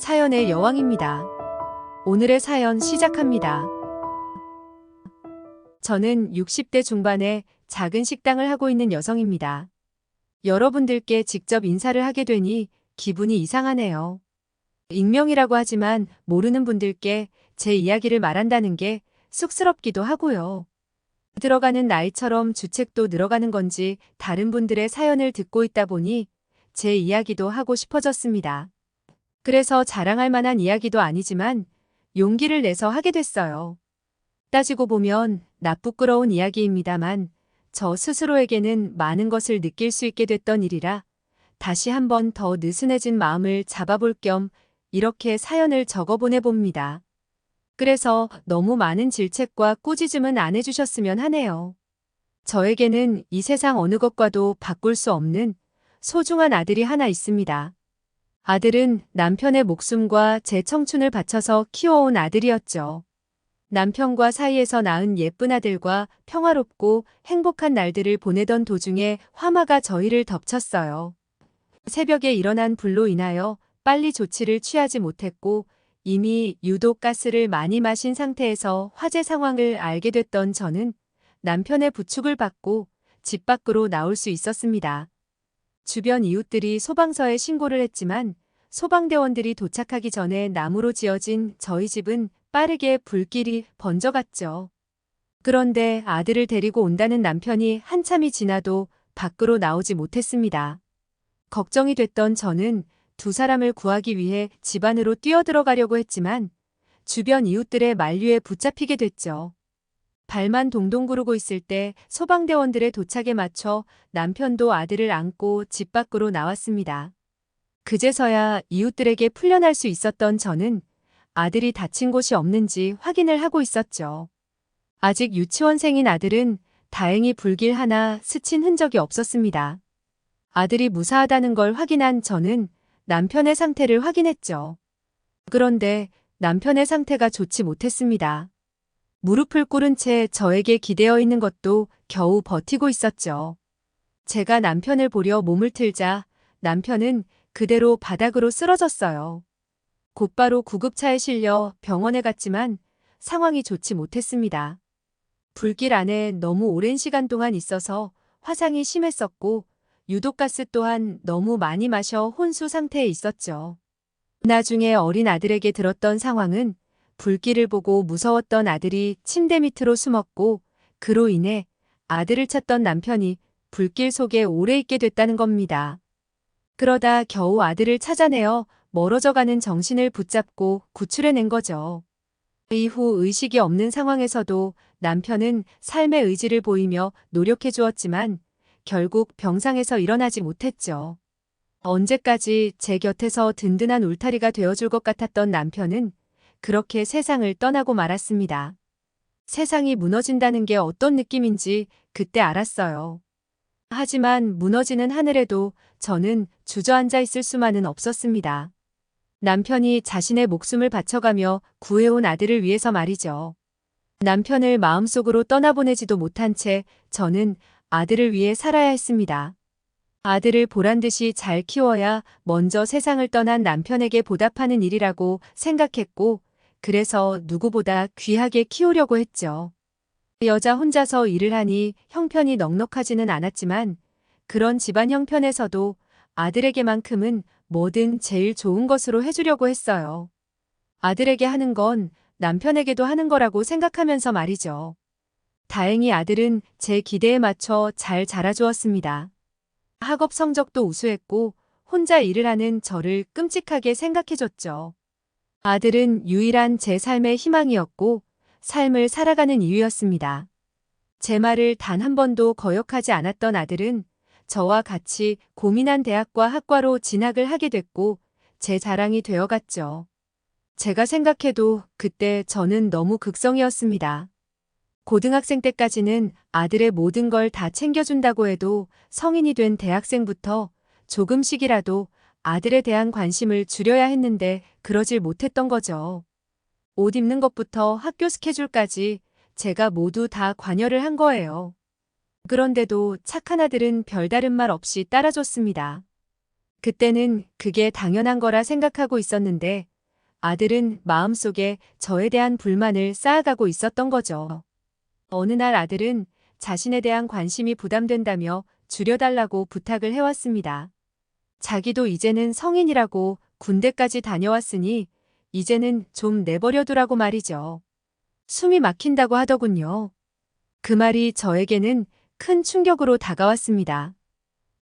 사연의 여왕입니다. 오늘의 사연 시작합니다. 저는 60대 중반에 작은 식당을 하고 있는 여성입니다. 여러분들께 직접 인사를 하게 되니 기분이 이상하네요. 익명이라고 하지만 모르는 분들께 제 이야기를 말한다는 게 쑥스럽기도 하고요. 들어가는 나이처럼 주책도 늘어가는 건지 다른 분들의 사연을 듣고 있다 보니 제 이야기도 하고 싶어졌습니다. 그래서 자랑할 만한 이야기도 아니지만 용기를 내서 하게 됐어요. 따지고 보면 나부끄러운 이야기입니다만 저 스스로에게는 많은 것을 느낄 수 있게 됐던 일이라 다시 한번 더 느슨해진 마음을 잡아볼 겸 이렇게 사연을 적어보내봅니다. 그래서 너무 많은 질책과 꾸짖음은 안 해주셨으면 하네요. 저에게는 이 세상 어느 것과도 바꿀 수 없는 소중한 아들이 하나 있습니다. 아들은 남편의 목숨과 제 청춘을 바쳐서 키워온 아들이었죠. 남편과 사이에서 낳은 예쁜 아들과 평화롭고 행복한 날들을 보내던 도중에 화마가 저희를 덮쳤어요. 새벽에 일어난 불로 인하여 빨리 조치를 취하지 못했고 이미 유독 가스를 많이 마신 상태에서 화재 상황을 알게 됐던 저는 남편의 부축을 받고 집 밖으로 나올 수 있었습니다. 주변 이웃들이 소방서에 신고를 했지만 소방대원들이 도착하기 전에 나무로 지어진 저희 집은 빠르게 불길이 번져갔죠. 그런데 아들을 데리고 온다는 남편이 한참이 지나도 밖으로 나오지 못했습니다. 걱정이 됐던 저는 두 사람을 구하기 위해 집 안으로 뛰어들어가려고 했지만 주변 이웃들의 만류에 붙잡히게 됐죠. 발만 동동 구르고 있을 때 소방대원들의 도착에 맞춰 남편도 아들을 안고 집 밖으로 나왔습니다. 그제서야 이웃들에게 풀려날 수 있었던 저는 아들이 다친 곳이 없는지 확인을 하고 있었죠. 아직 유치원생인 아들은 다행히 불길 하나 스친 흔적이 없었습니다. 아들이 무사하다는 걸 확인한 저는 남편의 상태를 확인했죠. 그런데 남편의 상태가 좋지 못했습니다. 무릎을 꿇은 채 저에게 기대어 있는 것도 겨우 버티고 있었죠. 제가 남편을 보려 몸을 틀자 남편은 그대로 바닥으로 쓰러졌어요. 곧바로 구급차에 실려 병원에 갔지만 상황이 좋지 못했습니다. 불길 안에 너무 오랜 시간 동안 있어서 화상이 심했었고 유독가스 또한 너무 많이 마셔 혼수 상태에 있었죠. 나중에 어린 아들에게 들었던 상황은 불길을 보고 무서웠던 아들이 침대 밑으로 숨었고 그로 인해 아들을 찾던 남편이 불길 속에 오래 있게 됐다는 겁니다. 그러다 겨우 아들을 찾아내어 멀어져가는 정신을 붙잡고 구출해낸 거죠. 이후 의식이 없는 상황에서도 남편은 삶의 의지를 보이며 노력해 주었지만 결국 병상에서 일어나지 못했죠. 언제까지 제 곁에서 든든한 울타리가 되어줄 것 같았던 남편은 그렇게 세상을 떠나고 말았습니다. 세상이 무너진다는 게 어떤 느낌인지 그때 알았어요. 하지만 무너지는 하늘에도 저는 주저앉아 있을 수만은 없었습니다. 남편이 자신의 목숨을 바쳐가며 구해온 아들을 위해서 말이죠. 남편을 마음속으로 떠나보내지도 못한 채 저는 아들을 위해 살아야 했습니다. 아들을 보란듯이 잘 키워야 먼저 세상을 떠난 남편에게 보답하는 일이라고 생각했고 그래서 누구보다 귀하게 키우려고 했죠. 여자 혼자서 일을 하니 형편이 넉넉하지는 않았지만 그런 집안 형편에서도 아들에게만큼은 뭐든 제일 좋은 것으로 해주려고 했어요. 아들에게 하는 건 남편에게도 하는 거라고 생각하면서 말이죠. 다행히 아들은 제 기대에 맞춰 잘 자라주었습니다. 학업 성적도 우수했고 혼자 일을 하는 저를 끔찍하게 생각해줬죠. 아들은 유일한 제 삶의 희망이었고 삶을 살아가는 이유였습니다. 제 말을 단 한 번도 거역하지 않았던 아들은 저와 같이 고민한 대학과 학과로 진학을 하게 됐고 제 자랑이 되어갔죠. 제가 생각해도 그때 저는 너무 극성이었습니다. 고등학생 때까지는 아들의 모든 걸 다 챙겨준다고 해도 성인이 된 대학생부터 조금씩이라도 아들에 대한 관심을 줄여야 했는데 그러질 못했던 거죠. 옷 입는 것부터 학교 스케줄까지 제가 모두 다 관여를 한 거예요. 그런데도 착한 아들은 별다른 말 없이 따라줬습니다. 그때는 그게 당연한 거라 생각하고 있었는데 아들은 마음속에 저에 대한 불만을 쌓아가고 있었던 거죠. 어느 날 아들은 자신에 대한 관심이 부담된다며 줄여달라고 부탁을 해왔습니다. 자기도 이제는 성인이라고 군대까지 다녀왔으니 이제는 좀 내버려두라고 말이죠. 숨이 막힌다고 하더군요. 그 말이 저에게는 큰 충격으로 다가왔습니다.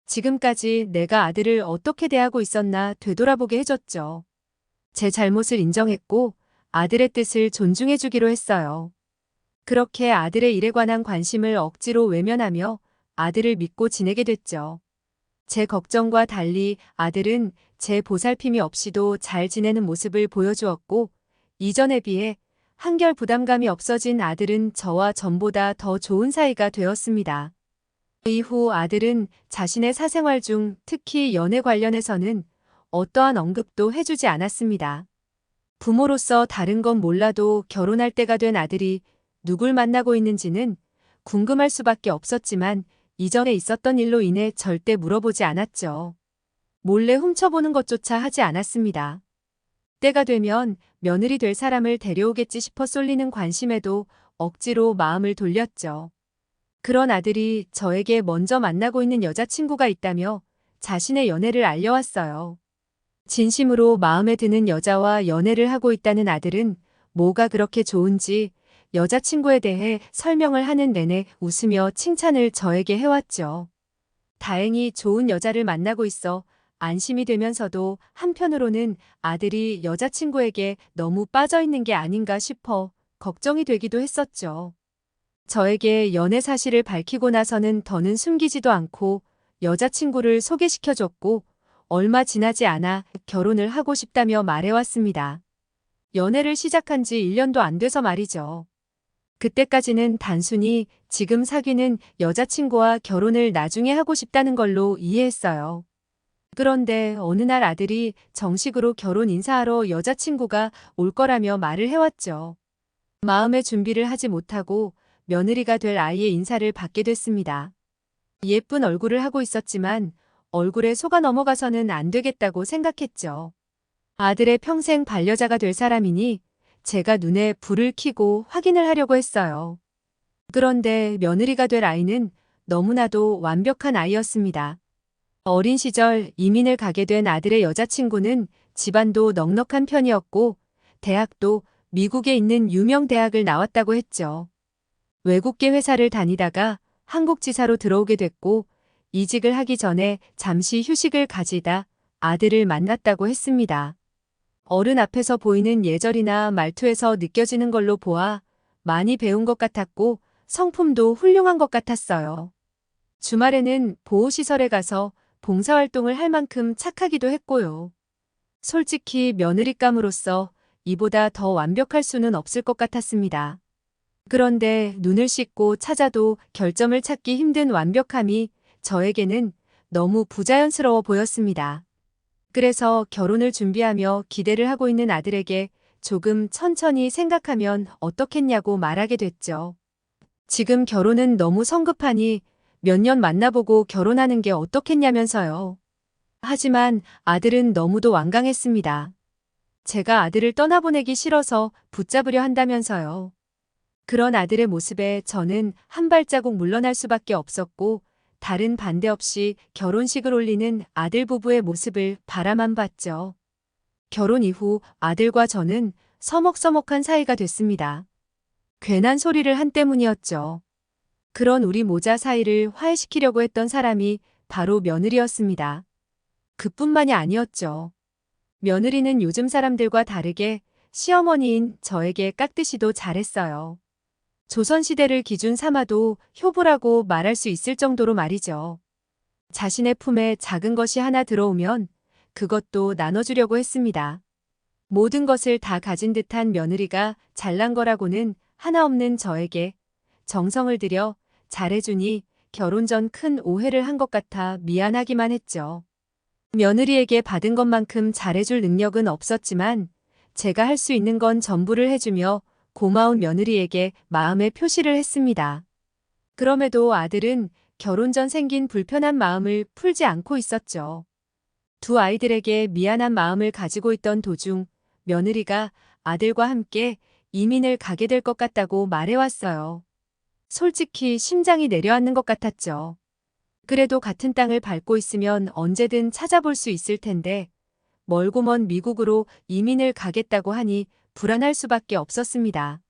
지금까지 내가 아들을 어떻게 대하고 있었나 되돌아보게 해줬죠. 제 잘못을 인정했고 아들의 뜻을 존중해주기로 했어요. 그렇게 아들의 일에 관한 관심을 억지로 외면하며 아들을 믿고 지내게 됐죠. 제 걱정과 달리 아들은 제 보살핌이 없이도 잘 지내는 모습을 보여주었고, 이전에 비해 한결 부담감이 없어진 아들은 저와 전보다 더 좋은 사이가 되었습니다. 이후 아들은 자신의 사생활 중 특히 연애 관련해서는 어떠한 언급도 해주지 않았습니다. 부모로서 다른 건 몰라도 결혼할 때가 된 아들이 누굴 만나고 있는지는 궁금할 수밖에 없었지만 이전에 있었던 일로 인해 절대 물어보지 않았죠. 몰래 훔쳐보는 것조차 하지 않았습니다. 때가 되면 며느리 될 사람을 데려오겠지 싶어 쏠리는 관심에도 억지로 마음을 돌렸죠. 그런 아들이 저에게 먼저 만나고 있는 여자친구가 있다며 자신의 연애를 알려왔어요. 진심으로 마음에 드는 여자와 연애를 하고 있다는 아들은 뭐가 그렇게 좋은지 여자친구에 대해 설명을 하는 내내 웃으며 칭찬을 저에게 해왔죠. 다행히 좋은 여자를 만나고 있어 안심이 되면서도 한편으로는 아들이 여자친구에게 너무 빠져있는 게 아닌가 싶어 걱정이 되기도 했었죠. 저에게 연애 사실을 밝히고 나서는 더는 숨기지도 않고 여자친구를 소개시켜줬고 얼마 지나지 않아 결혼을 하고 싶다며 말해왔습니다. 연애를 시작한 지 1년도 안 돼서 말이죠. 그때까지는 단순히 지금 사귀는 여자친구와 결혼을 나중에 하고 싶다는 걸로 이해했어요. 그런데 어느 날 아들이 정식으로 결혼 인사하러 여자친구가 올 거라며 말을 해왔죠. 마음의 준비를 하지 못하고 며느리가 될 아이의 인사를 받게 됐습니다. 예쁜 얼굴을 하고 있었지만 얼굴에 속아 넘어가서는 안 되겠다고 생각했죠. 아들의 평생 반려자가 될 사람이니 제가 눈에 불을 켜고 확인을 하려고 했어요. 그런데 며느리가 될 아이는 너무나도 완벽한 아이였습니다. 어린 시절 이민을 가게 된 아들의 여자친구는 집안도 넉넉한 편이었고 대학도 미국에 있는 유명 대학을 나왔다고 했죠. 외국계 회사를 다니다가 한국 지사로 들어오게 됐고 이직을 하기 전에 잠시 휴식을 가지다 아들을 만났다고 했습니다. 어른 앞에서 보이는 예절이나 말투에서 느껴지는 걸로 보아 많이 배운 것 같았고 성품도 훌륭한 것 같았어요. 주말에는 보호시설에 가서 봉사활동을 할 만큼 착하기도 했고요. 솔직히 며느리감으로서 이보다 더 완벽할 수는 없을 것 같았습니다. 그런데 눈을 씻고 찾아도 결점을 찾기 힘든 완벽함이 저에게는 너무 부자연스러워 보였습니다. 그래서 결혼을 준비하며 기대를 하고 있는 아들에게 조금 천천히 생각하면 어떻겠냐고 말하게 됐죠. 지금 결혼은 너무 성급하니 몇 년 만나보고 결혼하는 게 어떻겠냐면서요. 하지만 아들은 너무도 완강했습니다. 제가 아들을 떠나보내기 싫어서 붙잡으려 한다면서요. 그런 아들의 모습에 저는 한 발자국 물러날 수밖에 없었고 다른 반대 없이 결혼식을 올리는 아들 부부의 모습을 바라만 봤죠. 결혼 이후 아들과 저는 서먹서먹한 사이가 됐습니다. 괜한 소리를 한 때문이었죠. 그런 우리 모자 사이를 화해시키려고 했던 사람이 바로 며느리였습니다. 그뿐만이 아니었죠. 며느리는 요즘 사람들과 다르게 시어머니인 저에게 깍듯이도 잘했어요. 조선시대를 기준 삼아도 효부라고 말할 수 있을 정도로 말이죠. 자신의 품에 작은 것이 하나 들어오면 그것도 나눠주려고 했습니다. 모든 것을 다 가진 듯한 며느리가 잘난 거라고는 하나 없는 저에게 정성을 들여 잘해주니 결혼 전 큰 오해를 한 것 같아 미안하기만 했죠. 며느리에게 받은 것만큼 잘해줄 능력은 없었지만 제가 할 수 있는 건 전부를 해주며 고마운 며느리에게 마음의 표시를 했습니다. 그럼에도 아들은 결혼 전 생긴 불편한 마음을 풀지 않고 있었죠. 두 아이들에게 미안한 마음을 가지고 있던 도중 며느리가 아들과 함께 이민을 가게 될 것 같다고 말해왔어요. 솔직히 심장이 내려앉는 것 같았죠. 그래도 같은 땅을 밟고 있으면 언제든 찾아볼 수 있을 텐데 멀고 먼 미국으로 이민을 가겠다고 하니 불안할 수밖에 없었습니다.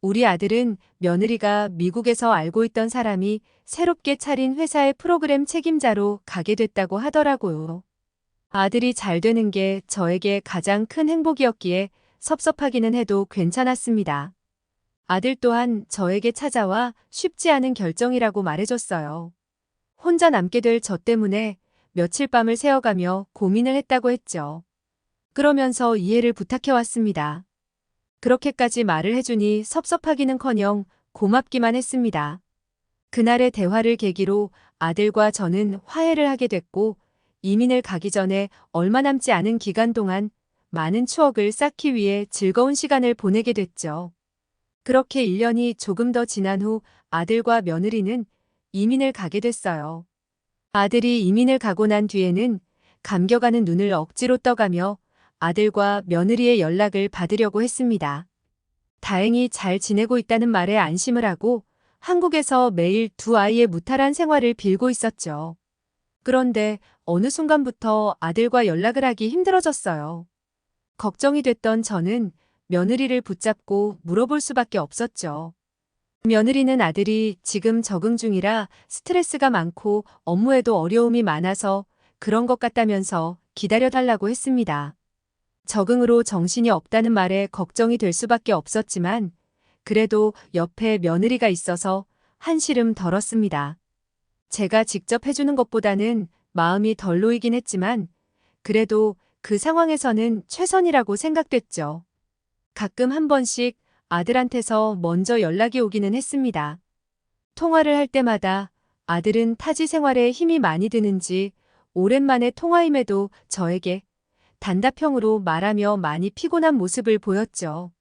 우리 아들은 며느리가 미국에서 알고 있던 사람이 새롭게 차린 회사의 프로그램 책임자로 가게 됐다고 하더라고요. 아들이 잘 되는 게 저에게 가장 큰 행복이었기에 섭섭하기는 해도 괜찮았습니다. 아들 또한 저에게 찾아와 쉽지 않은 결정이라고 말해줬어요. 혼자 남게 될 저 때문에 며칠 밤을 새어가며 고민을 했다고 했죠. 그러면서 이해를 부탁해왔습니다. 그렇게까지 말을 해주니 섭섭하기는커녕 고맙기만 했습니다. 그날의 대화를 계기로 아들과 저는 화해를 하게 됐고 이민을 가기 전에 얼마 남지 않은 기간 동안 많은 추억을 쌓기 위해 즐거운 시간을 보내게 됐죠. 그렇게 1년이 조금 더 지난 후 아들과 며느리는 이민을 가게 됐어요. 아들이 이민을 가고 난 뒤에는 감겨가는 눈을 억지로 떠가며 아들과 며느리의 연락을 받으려고 했습니다. 다행히 잘 지내고 있다는 말에 안심을 하고 한국에서 매일 두 아이의 무탈한 생활을 빌고 있었죠. 그런데 어느 순간부터 아들과 연락을 하기 힘들어졌어요. 걱정이 됐던 저는 며느리를 붙잡고 물어볼 수밖에 없었죠. 며느리는 아들이 지금 적응 중이라 스트레스가 많고 업무에도 어려움이 많아서 그런 것 같다면서 기다려달라고 했습니다. 적응으로 정신이 없다는 말에 걱정이 될 수밖에 없었지만 그래도 옆에 며느리가 있어서 한시름 덜었습니다. 제가 직접 해주는 것보다는 마음이 덜 놓이긴 했지만 그래도 그 상황에서는 최선이라고 생각됐죠. 가끔 한 번씩 아들한테서 먼저 연락이 오기는 했습니다. 통화를 할 때마다 아들은 타지 생활에 힘이 많이 드는지 오랜만에 통화임에도 저에게 단답형으로 말하며 많이 피곤한 모습을 보였죠.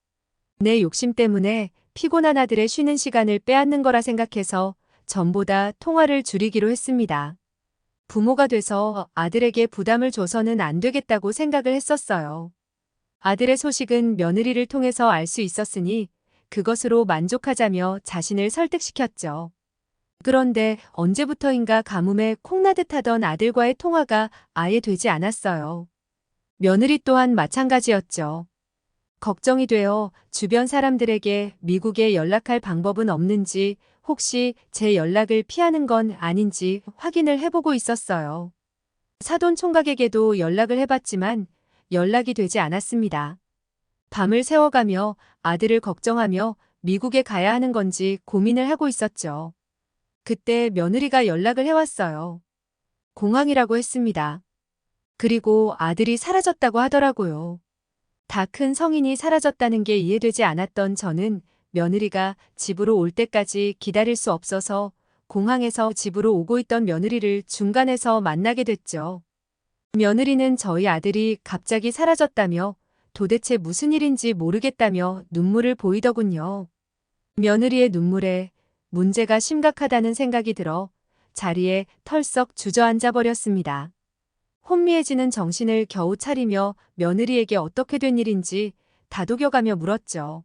내 욕심 때문에 피곤한 아들의 쉬는 시간을 빼앗는 거라 생각해서 전보다 통화를 줄이기로 했습니다. 부모가 돼서 아들에게 부담을 줘서는 안 되겠다고 생각을 했었어요. 아들의 소식은 며느리를 통해서 알 수 있었으니 그것으로 만족하자며 자신을 설득시켰죠. 그런데 언제부터인가 가뭄에 콩나듯 하던 아들과의 통화가 아예 되지 않았어요. 며느리 또한 마찬가지였죠. 걱정이 되어 주변 사람들에게 미국에 연락할 방법은 없는지 혹시 제 연락을 피하는 건 아닌지 확인을 해보고 있었어요. 사돈 총각에게도 연락을 해봤지만 연락이 되지 않았습니다. 밤을 새워가며 아들을 걱정하며 미국에 가야 하는 건지 고민을 하고 있었죠. 그때 며느리가 연락을 해왔어요. 공항이라고 했습니다. 그리고 아들이 사라졌다고 하더라고요. 다 큰 성인이 사라졌다는 게 이해되지 않았던 저는 며느리가 집으로 올 때까지 기다릴 수 없어서 공항에서 집으로 오고 있던 며느리를 중간에서 만나게 됐죠. 며느리는 저희 아들이 갑자기 사라졌다며 도대체 무슨 일인지 모르겠다며 눈물을 보이더군요. 며느리의 눈물에 문제가 심각하다는 생각이 들어 자리에 털썩 주저앉아 버렸습니다. 혼미해지는 정신을 겨우 차리며 며느리에게 어떻게 된 일인지 다독여가며 물었죠.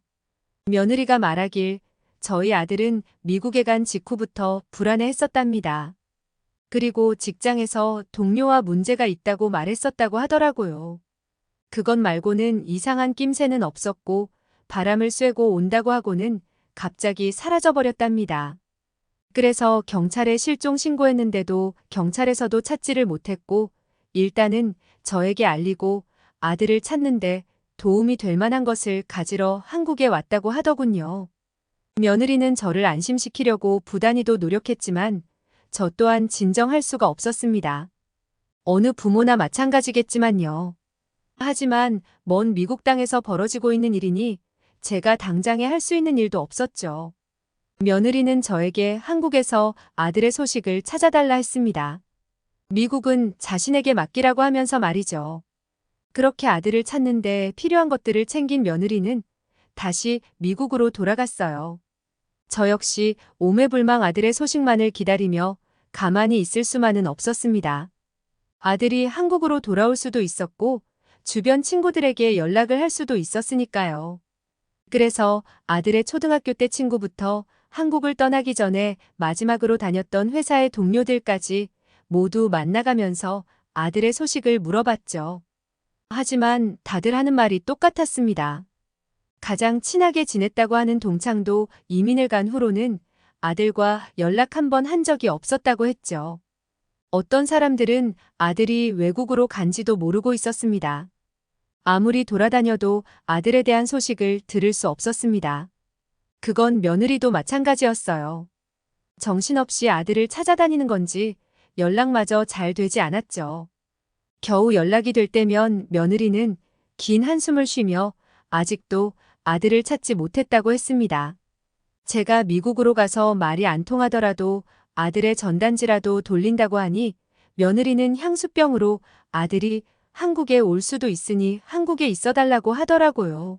며느리가 말하길 저희 아들은 미국에 간 직후부터 불안해했었답니다. 그리고 직장에서 동료와 문제가 있다고 말했었다고 하더라고요. 그것 말고는 이상한 낌새는 없었고 바람을 쐬고 온다고 하고는 갑자기 사라져버렸답니다. 그래서 경찰에 실종 신고했는데도 경찰에서도 찾지를 못했고 일단은 저에게 알리고 아들을 찾는데 도움이 될 만한 것을 가지러 한국에 왔다고 하더군요. 며느리는 저를 안심시키려고 부단히도 노력했지만 저 또한 진정할 수가 없었습니다. 어느 부모나 마찬가지겠지만요. 하지만 먼 미국 땅에서 벌어지고 있는 일이니 제가 당장에 할 수 있는 일도 없었죠. 며느리는 저에게 한국에서 아들의 소식을 찾아달라 했습니다. 미국은 자신에게 맡기라고 하면서 말이죠. 그렇게 아들을 찾는데 필요한 것들을 챙긴 며느리는 다시 미국으로 돌아갔어요. 저 역시 오매불망 아들의 소식만을 기다리며 가만히 있을 수만은 없었습니다. 아들이 한국으로 돌아올 수도 있었고 주변 친구들에게 연락을 할 수도 있었으니까요. 그래서 아들의 초등학교 때 친구부터 한국을 떠나기 전에 마지막으로 다녔던 회사의 동료들까지 모두 만나가면서 아들의 소식을 물어봤죠. 하지만 다들 하는 말이 똑같았습니다. 가장 친하게 지냈다고 하는 동창도 이민을 간 후로는 아들과 연락 한 번 한 적이 없었다고 했죠. 어떤 사람들은 아들이 외국으로 간지도 모르고 있었습니다. 아무리 돌아다녀도 아들에 대한 소식을 들을 수 없었습니다. 그건 며느리도 마찬가지였어요. 정신없이 아들을 찾아다니는 건지 연락마저 잘 되지 않았죠. 겨우 연락이 될 때면 며느리는 긴 한숨을 쉬며 아직도 아들을 찾지 못했다고 했습니다. 제가 미국으로 가서 말이 안 통하더라도 아들의 전단지라도 돌린다고 하니 며느리는 향수병으로 아들이 한국에 올 수도 있으니 한국에 있어달라고 하더라고요.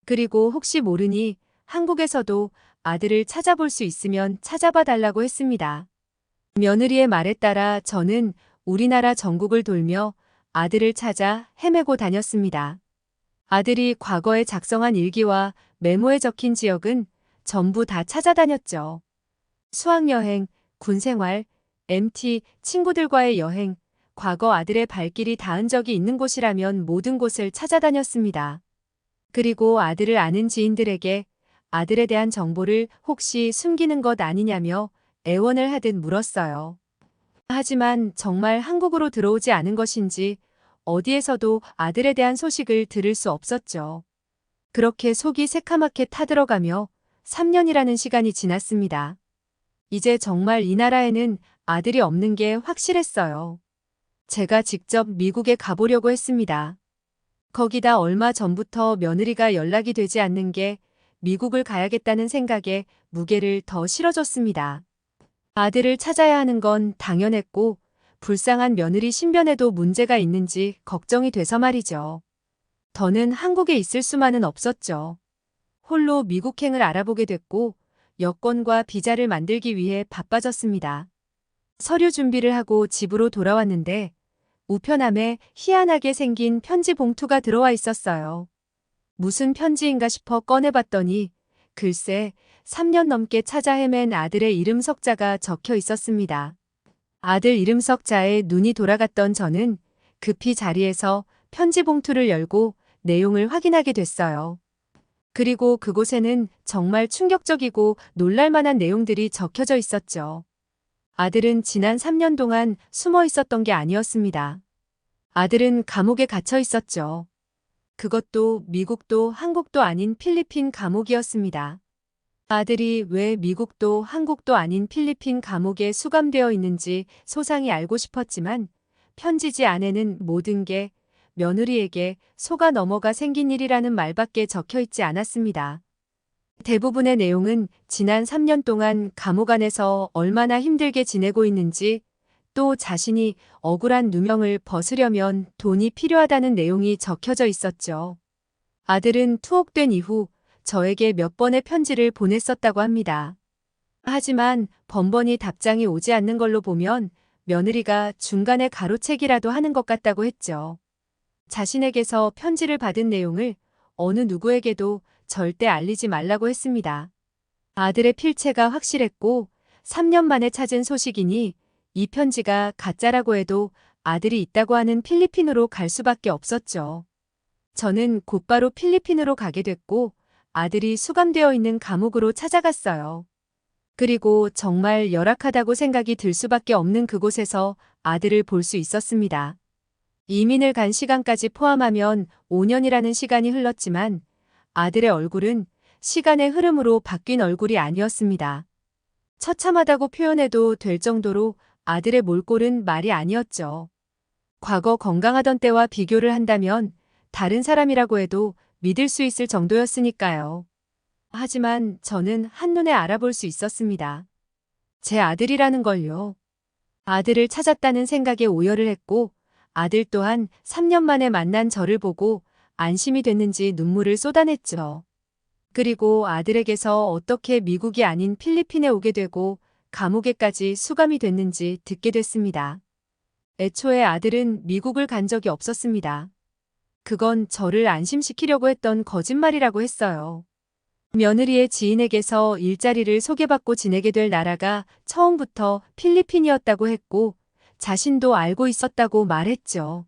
그리고 혹시 모르니 한국에서도 아들을 찾아볼 수 있으면 찾아봐 달라고 했습니다. 며느리의 말에 따라 저는 우리나라 전국을 돌며 아들을 찾아 헤매고 다녔습니다. 아들이 과거에 작성한 일기와 메모에 적힌 지역은 전부 다 찾아다녔죠. 수학여행, 군생활, MT, 친구들과의 여행, 과거 아들의 발길이 닿은 적이 있는 곳이라면 모든 곳을 찾아다녔습니다. 그리고 아들을 아는 지인들에게 아들에 대한 정보를 혹시 숨기는 것 아니냐며 애원을 하듯 물었어요. 하지만 정말 한국으로 들어오지 않은 것인지 어디에서도 아들에 대한 소식을 들을 수 없었죠. 그렇게 속이 새카맣게 타들어가며 3년이라는 시간이 지났습니다. 이제 정말 이 나라에는 아들이 없는 게 확실했어요. 제가 직접 미국에 가보려고 했습니다. 거기다 얼마 전부터 며느리가 연락이 되지 않는 게 미국을 가야겠다는 생각에 무게를 더 실어줬습니다. 아들을 찾아야 하는 건 당연했고 불쌍한 며느리 신변에도 문제가 있는지 걱정이 돼서 말이죠. 더는 한국에 있을 수만은 없었죠. 홀로 미국행을 알아보게 됐고 여권과 비자를 만들기 위해 바빠졌습니다. 서류 준비를 하고 집으로 돌아왔는데 우편함에 희한하게 생긴 편지 봉투가 들어와 있었어요. 무슨 편지인가 싶어 꺼내봤더니 글쎄 3년 넘게 찾아 헤맨 아들의 이름 석자가 적혀 있었습니다. 아들 이름 석자에 눈이 돌아갔던 저는 급히 자리에서 편지 봉투를 열고 내용을 확인하게 됐어요. 그리고 그곳에는 정말 충격적이고 놀랄만한 내용들이 적혀져 있었죠. 아들은 지난 3년 동안 숨어 있었던 게 아니었습니다. 아들은 감옥에 갇혀 있었죠. 그것도 미국도 한국도 아닌 필리핀 감옥이었습니다. 아들이 왜 미국도 한국도 아닌 필리핀 감옥에 수감되어 있는지 소상히 알고 싶었지만 편지지 안에는 모든 게 며느리에게 속아 넘어가 생긴 일이라는 말밖에 적혀 있지 않았습니다. 대부분의 내용은 지난 3년 동안 감옥 안에서 얼마나 힘들게 지내고 있는지 또 자신이 억울한 누명을 벗으려면 돈이 필요하다는 내용이 적혀져 있었죠. 아들은 투옥된 이후 저에게 몇 번의 편지를 보냈었다고 합니다. 하지만 번번이 답장이 오지 않는 걸로 보면 며느리가 중간에 가로채기라도 하는 것 같다고 했죠. 자신에게서 편지를 받은 내용을 어느 누구에게도 절대 알리지 말라고 했습니다. 아들의 필체가 확실했고 3년 만에 찾은 소식이니 이 편지가 가짜라고 해도 아들이 있다고 하는 필리핀으로 갈 수밖에 없었죠. 저는 곧바로 필리핀으로 가게 됐고 아들이 수감되어 있는 감옥으로 찾아갔어요. 그리고 정말 열악하다고 생각이 들 수밖에 없는 그곳에서 아들을 볼 수 있었습니다. 이민을 간 시간까지 포함하면 5년이라는 시간이 흘렀지만 아들의 얼굴은 시간의 흐름으로 바뀐 얼굴이 아니었습니다. 처참하다고 표현해도 될 정도로 아들의 몰골은 말이 아니었죠. 과거 건강하던 때와 비교를 한다면 다른 사람이라고 해도 믿을 수 있을 정도였으니까요. 하지만 저는 한눈에 알아볼 수 있었습니다. 제 아들이라는 걸요. 아들을 찾았다는 생각에 오열을 했고 아들 또한 3년 만에 만난 저를 보고 안심이 됐는지 눈물을 쏟아냈죠. 그리고 아들에게서 어떻게 미국이 아닌 필리핀에 오게 되고 감옥에까지 수감이 됐는지 듣게 됐습니다. 애초에 아들은 미국을 간 적이 없었습니다. 그건 저를 안심시키려고 했던 거짓말이라고 했어요. 며느리의 지인에게서 일자리를 소개받고 지내게 될 나라가 처음부터 필리핀이었다고 했고 자신도 알고 있었다고 말했죠.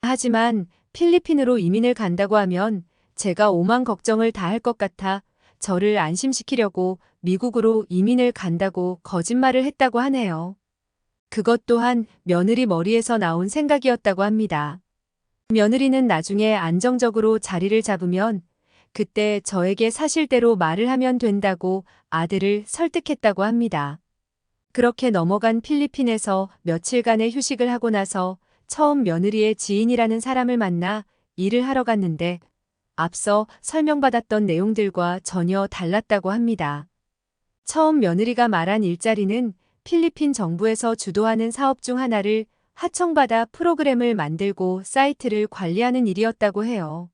하지만 필리핀으로 이민을 간다고 하면 제가 오만 걱정을 다 할 것 같아 저를 안심시키려고 미국으로 이민을 간다고 거짓말을 했다고 하네요. 그것 또한 며느리 머리에서 나온 생각이었다고 합니다. 며느리는 나중에 안정적으로 자리를 잡으면 그때 저에게 사실대로 말을 하면 된다고 아들을 설득했다고 합니다. 그렇게 넘어간 필리핀에서 며칠간의 휴식을 하고 나서 처음 며느리의 지인이라는 사람을 만나 일을 하러 갔는데 앞서 설명받았던 내용들과 전혀 달랐다고 합니다. 처음 며느리가 말한 일자리는 필리핀 정부에서 주도하는 사업 중 하나를 하청받아 프로그램을 만들고 사이트를 관리하는 일이었다고 해요.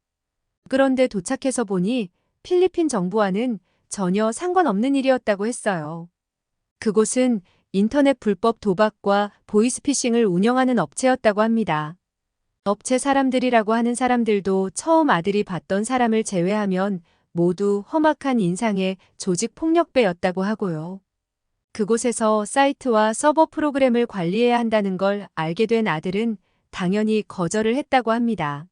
그런데 도착해서 보니 필리핀 정부와는 전혀 상관없는 일이었다고 했어요. 그곳은 인터넷 불법 도박과 보이스피싱을 운영하는 업체였다고 합니다. 업체 사람들이라고 하는 사람들도 처음 아들이 봤던 사람을 제외하면 모두 험악한 인상의 조직 폭력배였다고 하고요. 그곳에서 사이트와 서버 프로그램을 관리해야 한다는 걸 알게 된 아들은 당연히 거절을 했다고 합니다.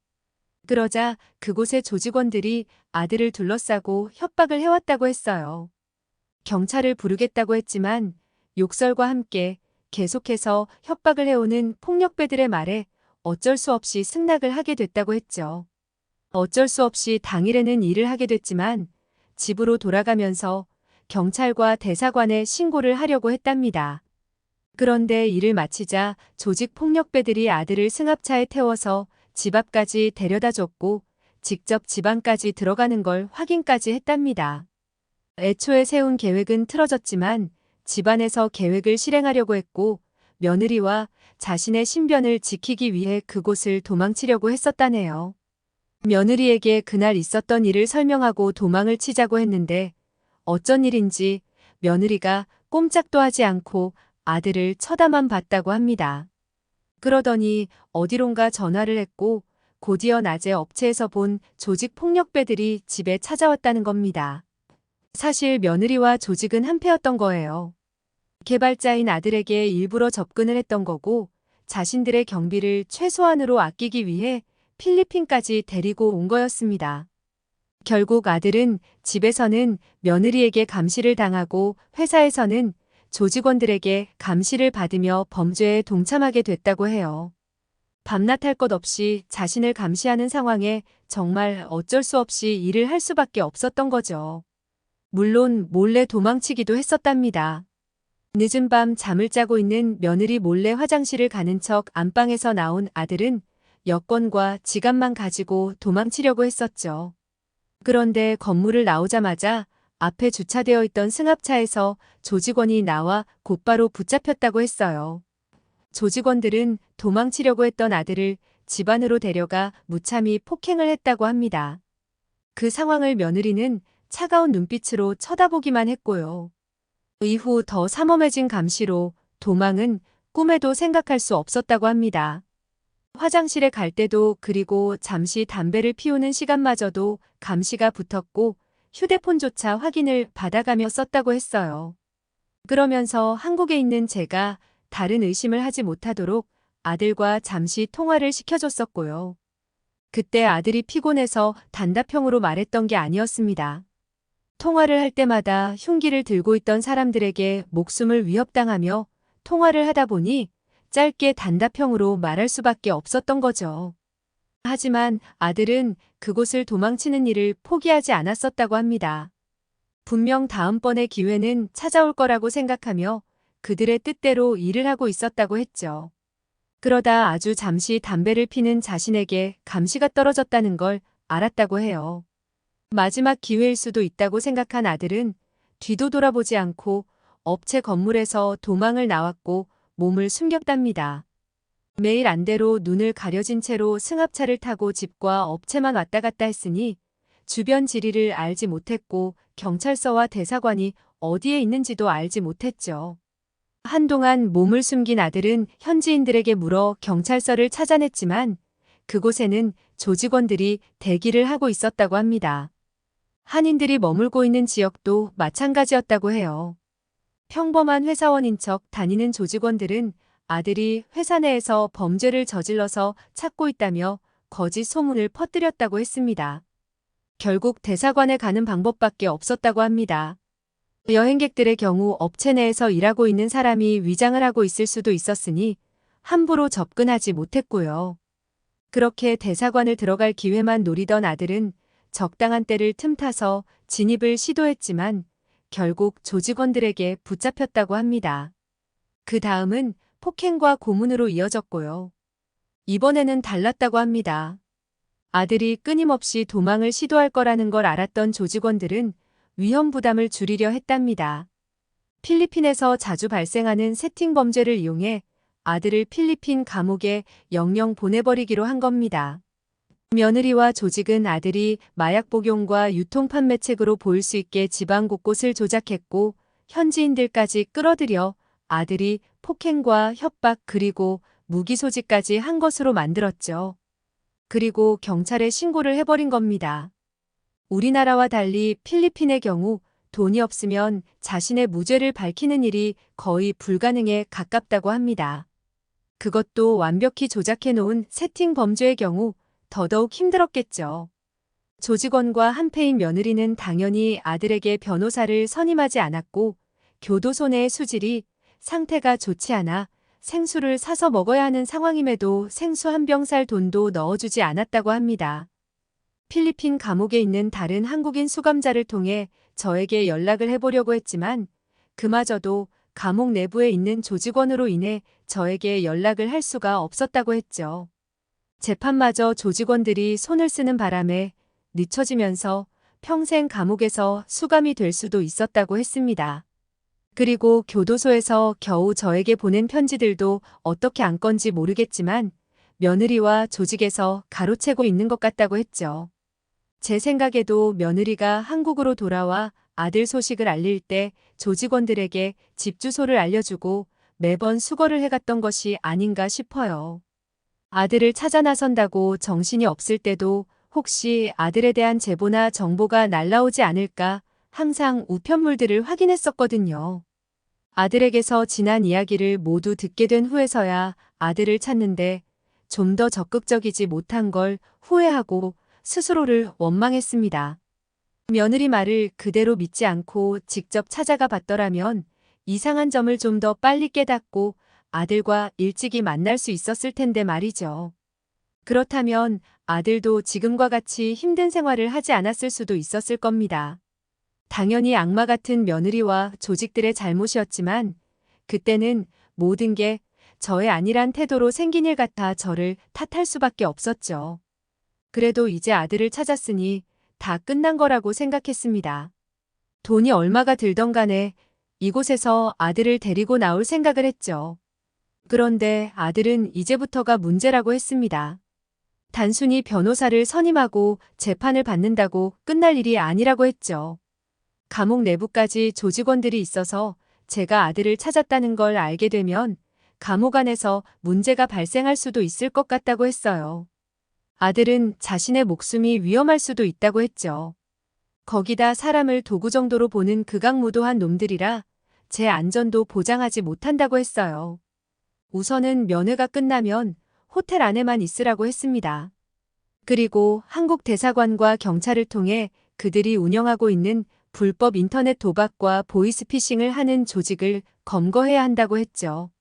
그러자 그곳의 조직원들이 아들을 둘러싸고 협박을 해왔다고 했어요. 경찰을 부르겠다고 했지만 욕설과 함께 계속해서 협박을 해오는 폭력배들의 말에 어쩔 수 없이 승낙을 하게 됐다고 했죠. 어쩔 수 없이 당일에는 일을 하게 됐지만 집으로 돌아가면서 경찰과 대사관에 신고를 하려고 했답니다. 그런데 일을 마치자 조직 폭력배들이 아들을 승합차에 태워서 집 앞까지 데려다 줬고 직접 집 안까지 들어가는 걸 확인까지 했답니다. 애초에 세운 계획은 틀어졌지만 집안에서 계획을 실행하려고 했고 며느리와 자신의 신변을 지키기 위해 그곳을 도망치려고 했었다네요. 며느리에게 그날 있었던 일을 설명하고 도망을 치자고 했는데 어쩐 일인지 며느리가 꼼짝도 하지 않고 아들을 쳐다만 봤다고 합니다. 그러더니 어디론가 전화를 했고 곧이어 낮에 업체에서 본 조직 폭력배들이 집에 찾아왔다는 겁니다. 사실 며느리와 조직은 한패였던 거예요. 개발자인 아들에게 일부러 접근을 했던 거고 자신들의 경비를 최소한으로 아끼기 위해 필리핀까지 데리고 온 거였습니다. 결국 아들은 집에서는 며느리에게 감시를 당하고 회사에서는 조직원들에게 감시를 받으며 범죄에 동참하게 됐다고 해요. 밤낮 할 것 없이 자신을 감시하는 상황에 정말 어쩔 수 없이 일을 할 수밖에 없었던 거죠. 물론 몰래 도망치기도 했었답니다. 늦은 밤 잠을 자고 있는 며느리 몰래 화장실을 가는 척 안방에서 나온 아들은 여권과 지갑만 가지고 도망치려고 했었죠. 그런데 건물을 나오자마자 앞에 주차되어 있던 승합차에서 조직원이 나와 곧바로 붙잡혔다고 했어요. 조직원들은 도망치려고 했던 아들을 집 안으로 데려가 무참히 폭행을 했다고 합니다. 그 상황을 며느리는 차가운 눈빛으로 쳐다보기만 했고요. 이후 더 삼엄해진 감시로 도망은 꿈에도 생각할 수 없었다고 합니다. 화장실에 갈 때도 그리고 잠시 담배를 피우는 시간마저도 감시가 붙었고 휴대폰조차 확인을 받아가며 썼다고 했어요. 그러면서 한국에 있는 제가 다른 의심을 하지 못하도록 아들과 잠시 통화를 시켜줬었고요. 그때 아들이 피곤해서 단답형으로 말했던 게 아니었습니다. 통화를 할 때마다 흉기를 들고 있던 사람들에게 목숨을 위협당하며 통화를 하다 보니 짧게 단답형으로 말할 수밖에 없었던 거죠. 하지만 아들은 그곳을 도망치는 일을 포기하지 않았었다고 합니다. 분명 다음번의 기회는 찾아올 거라고 생각하며 그들의 뜻대로 일을 하고 있었다고 했죠. 그러다 아주 잠시 담배를 피는 자신에게 감시가 떨어졌다는 걸 알았다고 해요. 마지막 기회일 수도 있다고 생각한 아들은 뒤도 돌아보지 않고 업체 건물에서 도망을 나왔고 몸을 숨겼답니다. 매일 안대로 눈을 가려진 채로 승합차를 타고 집과 업체만 왔다 갔다 했으니 주변 지리를 알지 못했고 경찰서와 대사관이 어디에 있는지도 알지 못했죠. 한동안 몸을 숨긴 아들은 현지인들에게 물어 경찰서를 찾아냈지만 그곳에는 조직원들이 대기를 하고 있었다고 합니다. 한인들이 머물고 있는 지역도 마찬가지였다고 해요. 평범한 회사원인 척 다니는 조직원들은 아들이 회사 내에서 범죄를 저질러서 찾고 있다며 거짓 소문을 퍼뜨렸다고 했습니다. 결국 대사관에 가는 방법밖에 없었다고 합니다. 여행객들의 경우 업체 내에서 일하고 있는 사람이 위장을 하고 있을 수도 있었으니 함부로 접근하지 못했고요. 그렇게 대사관을 들어갈 기회만 노리던 아들은 적당한 때를 틈타서 진입을 시도했지만 결국 조직원들에게 붙잡혔다고 합니다. 그 다음은 폭행과 고문으로 이어졌고요. 이번에는 달랐다고 합니다. 아들이 끊임없이 도망을 시도할 거라는 걸 알았던 조직원들은 위험 부담을 줄이려 했답니다. 필리핀에서 자주 발생하는 세팅 범죄를 이용해 아들을 필리핀 감옥에 영영 보내버리기로 한 겁니다. 며느리와 조직은 아들이 마약 복용과 유통 판매책으로 보일 수 있게 지방 곳곳을 조작했고 현지인들까지 끌어들여 아들이 폭행과 협박 그리고 무기 소지까지 한 것으로 만들었죠. 그리고 경찰에 신고를 해버린 겁니다. 우리나라와 달리 필리핀의 경우 돈이 없으면 자신의 무죄를 밝히는 일이 거의 불가능에 가깝다고 합니다. 그것도 완벽히 조작해 놓은 세팅 범죄의 경우 더더욱 힘들었겠죠. 조직원과 한패인 며느리는 당연히 아들에게 변호사를 선임하지 않았고 교도소 내의 수질이 상태가 좋지 않아 생수를 사서 먹어야 하는 상황임에도 생수 한 병 살 돈도 넣어주지 않았다고 합니다. 필리핀 감옥에 있는 다른 한국인 수감자를 통해 저에게 연락을 해보려고 했지만 그마저도 감옥 내부에 있는 조직원으로 인해 저에게 연락을 할 수가 없었다고 했죠. 재판마저 조직원들이 손을 쓰는 바람에 늦춰지면서 평생 감옥에서 수감이 될 수도 있었다고 했습니다. 그리고 교도소에서 겨우 저에게 보낸 편지들도 어떻게 안 건지 모르겠지만 며느리와 조직에서 가로채고 있는 것 같다고 했죠. 제 생각에도 며느리가 한국으로 돌아와 아들 소식을 알릴 때 조직원들에게 집 주소를 알려주고 매번 수거를 해갔던 것이 아닌가 싶어요. 아들을 찾아 나선다고 정신이 없을 때도 혹시 아들에 대한 제보나 정보가 날라오지 않을까 항상 우편물들을 확인했었거든요. 아들에게서 지난 이야기를 모두 듣게 된 후에서야 아들을 찾는데 좀 더 적극적이지 못한 걸 후회하고 스스로를 원망했습니다. 며느리 말을 그대로 믿지 않고 직접 찾아가 봤더라면 이상한 점을 좀 더 빨리 깨닫고 아들과 일찍이 만날 수 있었을 텐데 말이죠. 그렇다면 아들도 지금과 같이 힘든 생활을 하지 않았을 수도 있었을 겁니다. 당연히 악마 같은 며느리와 조직들의 잘못이었지만 그때는 모든 게 저의 아니란 태도로 생긴 일 같아 저를 탓할 수밖에 없었죠. 그래도 이제 아들을 찾았으니 다 끝난 거라고 생각했습니다. 돈이 얼마가 들던 간에 이곳에서 아들을 데리고 나올 생각을 했죠. 그런데 아들은 이제부터가 문제라고 했습니다. 단순히 변호사를 선임하고 재판을 받는다고 끝날 일이 아니라고 했죠. 감옥 내부까지 조직원들이 있어서 제가 아들을 찾았다는 걸 알게 되면 감옥 안에서 문제가 발생할 수도 있을 것 같다고 했어요. 아들은 자신의 목숨이 위험할 수도 있다고 했죠. 거기다 사람을 도구 정도로 보는 극악무도한 놈들이라 제 안전도 보장하지 못한다고 했어요. 우선은 면회가 끝나면 호텔 안에만 있으라고 했습니다. 그리고 한국 대사관과 경찰을 통해 그들이 운영하고 있는 불법 인터넷 도박과 보이스피싱을 하는 조직을 검거해야 한다고 했죠.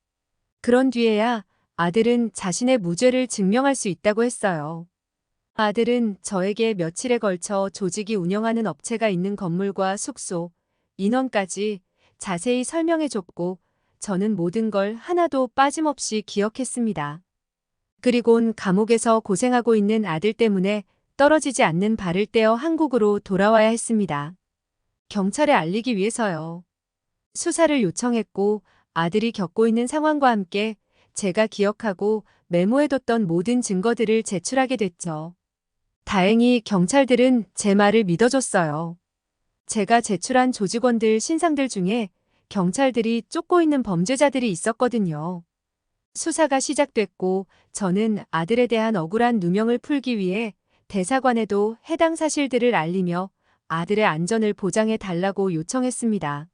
그런 뒤에야 아들은 자신의 무죄를 증명할 수 있다고 했어요. 아들은 저에게 며칠에 걸쳐 조직이 운영하는 업체가 있는 건물과 숙소, 인원까지 자세히 설명해줬고 저는 모든 걸 하나도 빠짐없이 기억했습니다. 그리곤 감옥에서 고생하고 있는 아들 때문에 떨어지지 않는 발을 떼어 한국으로 돌아와야 했습니다. 경찰에 알리기 위해서요. 수사를 요청했고 아들이 겪고 있는 상황과 함께 제가 기억하고 메모해뒀던 모든 증거들을 제출하게 됐죠. 다행히 경찰들은 제 말을 믿어줬어요. 제가 제출한 조직원들 신상들 중에 경찰들이 쫓고 있는 범죄자들이 있었거든요. 수사가 시작됐고 저는 아들에 대한 억울한 누명을 풀기 위해 대사관에도 해당 사실들을 알리며 아들의 안전을 보장해 달라고 요청했습니다.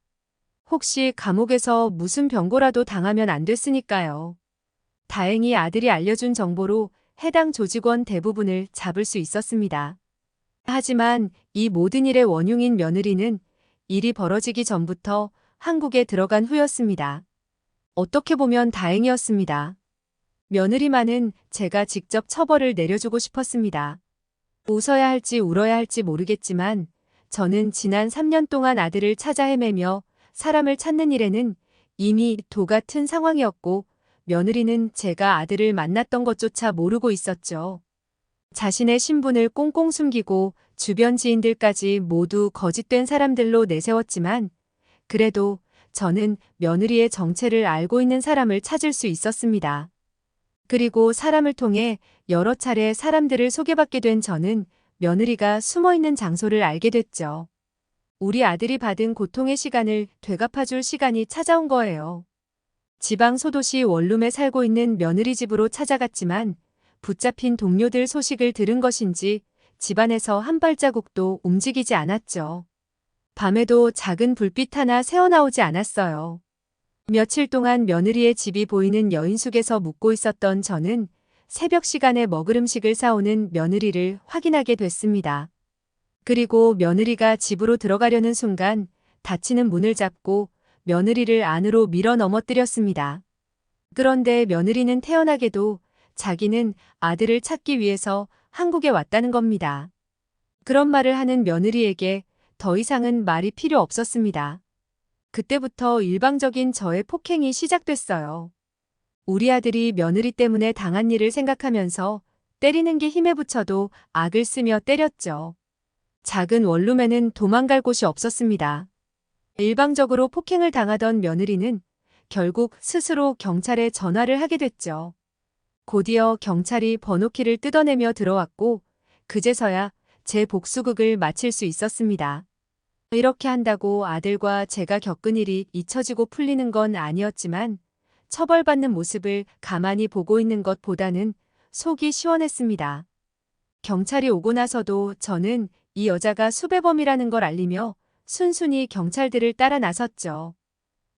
혹시 감옥에서 무슨 병고라도 당하면 안 됐으니까요. 다행히 아들이 알려준 정보로 해당 조직원 대부분을 잡을 수 있었습니다. 하지만 이 모든 일의 원흉인 며느리는 일이 벌어지기 전부터 한국에 들어간 후였습니다. 어떻게 보면 다행이었습니다. 며느리만은 제가 직접 처벌을 내려주고 싶었습니다. 웃어야 할지 울어야 할지 모르겠지만 저는 지난 3년 동안 아들을 찾아 헤매며 사람을 찾는 일에는 이미 도 같은 상황이었고 며느리는 제가 아들을 만났던 것조차 모르고 있었죠. 자신의 신분을 꽁꽁 숨기고 주변 지인들까지 모두 거짓된 사람들로 내세웠지만 그래도 저는 며느리의 정체를 알고 있는 사람을 찾을 수 있었습니다. 그리고 사람을 통해 여러 차례 사람들을 소개받게 된 저는 며느리가 숨어있는 장소를 알게 됐죠. 우리 아들이 받은 고통의 시간을 되갚아줄 시간이 찾아온 거예요. 지방 소도시 원룸에 살고 있는 며느리 집으로 찾아갔지만 붙잡힌 동료들 소식을 들은 것인지 집안에서 한 발자국도 움직이지 않았죠. 밤에도 작은 불빛 하나 새어나오지 않았어요. 며칠 동안 며느리의 집이 보이는 여인숙에서 묵고 있었던 저는 새벽 시간에 먹을 음식을 사오는 며느리를 확인하게 됐습니다. 그리고 며느리가 집으로 들어가려는 순간 닫히는 문을 잡고 며느리를 안으로 밀어 넘어뜨렸습니다. 그런데 며느리는 태연하게도 자기는 아들을 찾기 위해서 한국에 왔다는 겁니다. 그런 말을 하는 며느리에게 더 이상은 말이 필요 없었습니다. 그때부터 일방적인 저의 폭행이 시작됐어요. 우리 아들이 며느리 때문에 당한 일을 생각하면서 때리는 게 힘에 부쳐도 악을 쓰며 때렸죠. 작은 원룸에는 도망갈 곳이 없었습니다. 일방적으로 폭행을 당하던 며느리는 결국 스스로 경찰에 전화를 하게 됐죠. 곧이어 경찰이 번호키를 뜯어내며 들어왔고 그제서야 제 복수극을 마칠 수 있었습니다. 이렇게 한다고 아들과 제가 겪은 일이 잊혀지고 풀리는 건 아니었지만 처벌받는 모습을 가만히 보고 있는 것보다는 속이 시원했습니다. 경찰이 오고 나서도 저는 이 여자가 수배범이라는 걸 알리며 순순히 경찰들을 따라 나섰죠.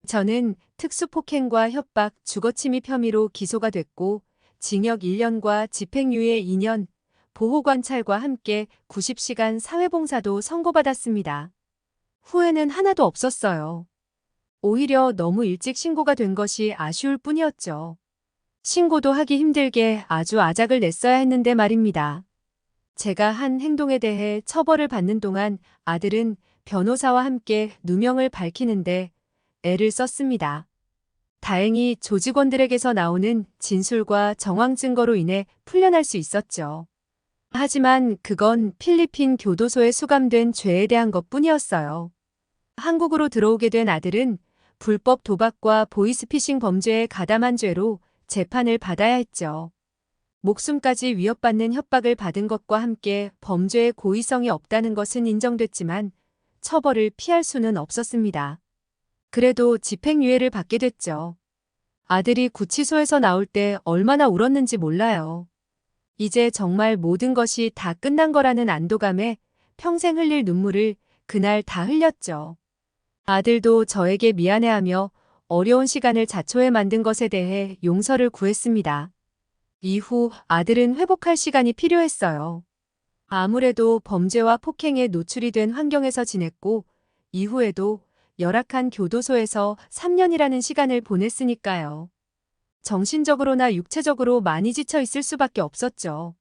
저는 특수폭행과 협박, 주거침입 혐의로 기소가 됐고 징역 1년과 집행유예 2년, 보호관찰과 함께 90시간 사회봉사도 선고받았습니다. 후회는 하나도 없었어요. 오히려 너무 일찍 신고가 된 것이 아쉬울 뿐이었죠. 신고도 하기 힘들게 아주 아작을 냈어야 했는데 말입니다. 제가 한 행동에 대해 처벌을 받는 동안 아들은 변호사와 함께 누명을 밝히는데 애를 썼습니다. 다행히 조직원들에게서 나오는 진술과 정황 증거로 인해 풀려날 수 있었죠. 하지만 그건 필리핀 교도소에 수감된 죄에 대한 것뿐이었어요. 한국으로 들어오게 된 아들은 불법 도박과 보이스피싱 범죄에 가담한 죄로 재판을 받아야 했죠. 목숨까지 위협받는 협박을 받은 것과 함께 범죄의 고의성이 없다는 것은 인정됐지만 처벌을 피할 수는 없었습니다. 그래도 집행유예를 받게 됐죠. 아들이 구치소에서 나올 때 얼마나 울었는지 몰라요. 이제 정말 모든 것이 다 끝난 거라는 안도감에 평생 흘릴 눈물을 그날 다 흘렸죠. 아들도 저에게 미안해하며 어려운 시간을 자초해 만든 것에 대해 용서를 구했습니다. 이후 아들은 회복할 시간이 필요했어요. 아무래도 범죄와 폭행에 노출이 된 환경에서 지냈고 이후에도 열악한 교도소에서 3년이라는 시간을 보냈으니까요. 정신적으로나 육체적으로 많이 지쳐 있을 수밖에 없었죠.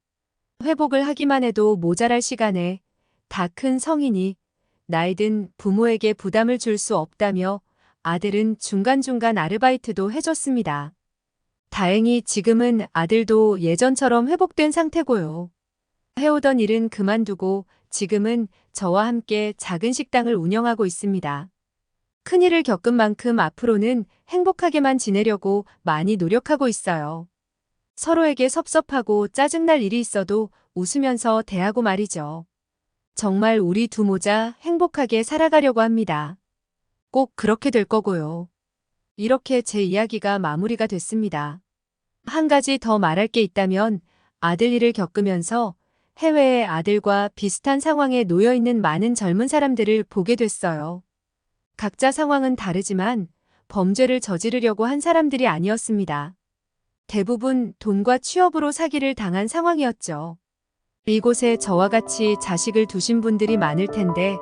회복을 하기만 해도 모자랄 시간에 다 큰 성인이 나이든 부모에게 부담을 줄 수 없다며 아들은 중간중간 아르바이트도 해줬습니다. 다행히 지금은 아들도 예전처럼 회복된 상태고요. 해오던 일은 그만두고 지금은 저와 함께 작은 식당을 운영하고 있습니다. 큰일을 겪은 만큼 앞으로는 행복하게만 지내려고 많이 노력하고 있어요. 서로에게 섭섭하고 짜증날 일이 있어도 웃으면서 대하고 말이죠. 정말 우리 두 모자 행복하게 살아가려고 합니다. 꼭 그렇게 될 거고요. 이렇게 제 이야기가 마무리가 됐습니다. 한 가지 더 말할 게 있다면 아들 일을 겪으면서 해외의 아들과 비슷한 상황에 놓여 있는 많은 젊은 사람들을 보게 됐어요. 각자 상황은 다르지만 범죄를 저지르려고 한 사람들이 아니었습니다. 대부분 돈과 취업으로 사기를 당한 상황이었죠. 이곳에 저와 같이 자식을 두신 분들이 많을 텐데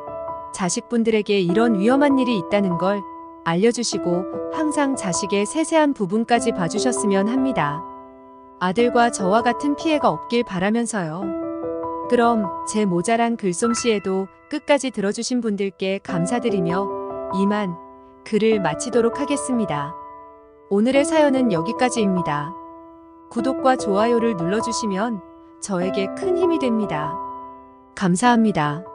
자식분들에게 이런 위험한 일이 있다는 걸 알려주시고 항상 자식의 세세한 부분까지 봐주셨으면 합니다. 아들과 저와 같은 피해가 없길 바라면서요. 그럼 제 모자란 글솜씨에도 끝까지 들어주신 분들께 감사드리며 이만 글을 마치도록 하겠습니다. 오늘의 사연은 여기까지입니다. 구독과 좋아요를 눌러주시면 저에게 큰 힘이 됩니다. 감사합니다.